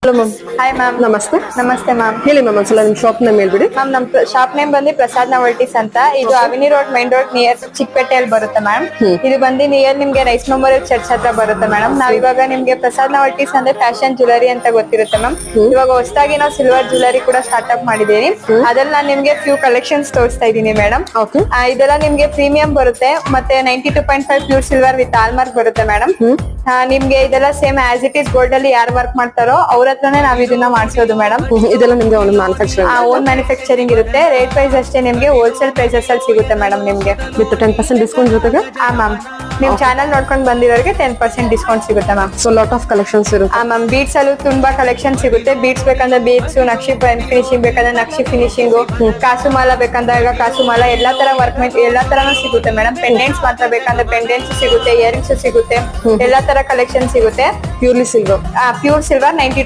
Hello ma'am. Hi ma'am. ನಮಸ್ತೆ. ನಮಸ್ತೆ ma'am. ಹೇಳಿ ಮ್ಯಾಮ್, ಒಂದ್ಸಲ ನಿಮ್ ಶಾಪ್ ನೇಮ್ ಹೇಳ್ಬಿಡಿ. ಮ್ಯಾಮ್ ನಮ್ ಶಾಪ್ ನೇಮ್ ಬಂದು ಪ್ರಸಾದ್ ನವಲ್ಟೀಸ್ ಅಂತ. ಇದು ಅವಿನಿ ರೋಡ್ ಮೈನ್ ರೋಡ್ ನಿಯರ್ ಚಿಕ್ಕಪೇಟೆಯಲ್ಲಿ ಬರುತ್ತೆ ಮ್ಯಾಮ್. ಇದು ಬಂದು ನಿಯರ್ ನಿಮ್ಗೆ ರೈಸ್ ಮೆಮೋರಿಯಲ್ ಚರ್ಚ್ ಹತ್ರ ಬರುತ್ತೆ ಮೇಡಮ್. ನಾವ್ ಇವಾಗ ನಿಮ್ಗೆ ಪ್ರಸಾದ್ ನವಲ್ಟೀಸ್ ಅಂದ್ರೆ ಫ್ಯಾಷನ್ ಜ್ಯುವೆಲರಿ ಅಂತ ಗೊತ್ತಿರುತ್ತೆ ಮ್ಯಾಮ್. ಇವಾಗ ಹೊಸದಾಗಿ ನಾವು ಸಿಲ್ವರ್ ಜ್ಯುವೆಲರಿ ಕೂಡ ಸ್ಟಾರ್ಟ್ ಅಪ್ ಮಾಡಿದೀನಿ. ಅದ್ರಲ್ಲಿ ನಾನು ನಿಮ್ಗೆ ಫ್ಯೂ ಕಲೆಕ್ಷನ್ಸ್ ತೋರಿಸ್ತಾ ಇದ್ದೀನಿ ಮೇಡಮ್. ಓಕೆ. ಇದೆಲ್ಲ ನಿಮ್ಗೆ ಪ್ರೀಮಿಯಂ ಬರುತ್ತೆ, ಮತ್ತೆ 92.5 ಪ್ಯೂರ್ ಸಿಲ್ವರ್ ವಿತ್ ಆಲ್ಮಾರ್ಕ್ ಬರುತ್ತೆ ಮೇಡಮ್. ನಿಮ್ಗೆ ಇದೆಲ್ಲ same as it is gold ಅಲ್ಲಿ ಯಾರು ವರ್ಕ್ ಮಾಡ್ತಾರೋ ಅವ್ರ ಹತ್ರನೇ ನಾವ್ ಇದನ್ನ ಮಾಡ್ಸೋದು ಮೇಡಮ್. ಇದೆಲ್ಲ ನಿಮ್ಗೆ ಒಂದು ಮ್ಯಾನುಫ್ಯಾಕ್ಚರಿಂಗ್ ಓನ್ ಮ್ಯಾನುಫ್ಯಾಕ್ಚರಿಂಗ್ ಇರುತ್ತೆ. ರೇಟ್ ಪ್ರೈಸ್ ಅಷ್ಟೇ ನಿಮ್ಗೆ ಹೋಲ್ಸೇಲ್ ಪ್ರೈಸಸ್ ಅಲ್ಲಿ ಸಿಗುತ್ತೆ ಮೇಡಮ್ ನಿಮ್ಗೆ. ವಿತ್ 10% ಡಿಸ್ಕೌಂಟ್ ಜೊತೆಗೆ. ಮ್ಯಾಮ್ ನಿಮ್ ಚಾನಲ್ ನೋಡ್ಕೊಂಡು ಬಂದಿರೋರಿಗೆ 10% ಡಿಸ್ಕೌಂಟ್ ಸಿಗುತ್ತೆ ma'am. So lot of collections ಇರುತ್ತೆ. ಮ್ಯಾಮ್ ಬೀಡ್ಸ್ ಅಲ್ಲೂ ತುಂಬಾ ಕಲೆಕ್ಷನ್ ಸಿಗುತ್ತೆ. ಬೀಡ್ಸ್ ಬೇಕಂದ್ರೆ ಬೀಡ್ಸ್, ನಕ್ಷಿ ಫಿನಿಶಿಂಗ್ ಬೇಕಂದ್ರೆ ನಕ್ಷಿ ಫಿನಿಶಿಂಗ್, ಕಾಸು ಮಾಲ ಬೇಕಂದಾಗ ಕಾಸು ಮಾಲ, ಎಲ್ಲಾ ತರ ವರ್ಕ್ ಎಲ್ಲಾ ತರನು ಸಿಗುತ್ತೆ ಮೇಡಮ್. ಪೆಂಡೆಂಟ್ಸ್ ಮಾತ್ರ ಬೇಕಂದ್ರೆ ಪೆಂಡೆಂಟ್ಸ್ ಸಿಗುತ್ತೆ, ಇಯರಿಂಗ್ಸ್ ಸಿಗುತ್ತೆ, ಎಲ್ಲಾ ತರ ಕಲೆಕ್ಷನ್ ಸಿಗುತ್ತೆ. Purely silver. Pure silver 92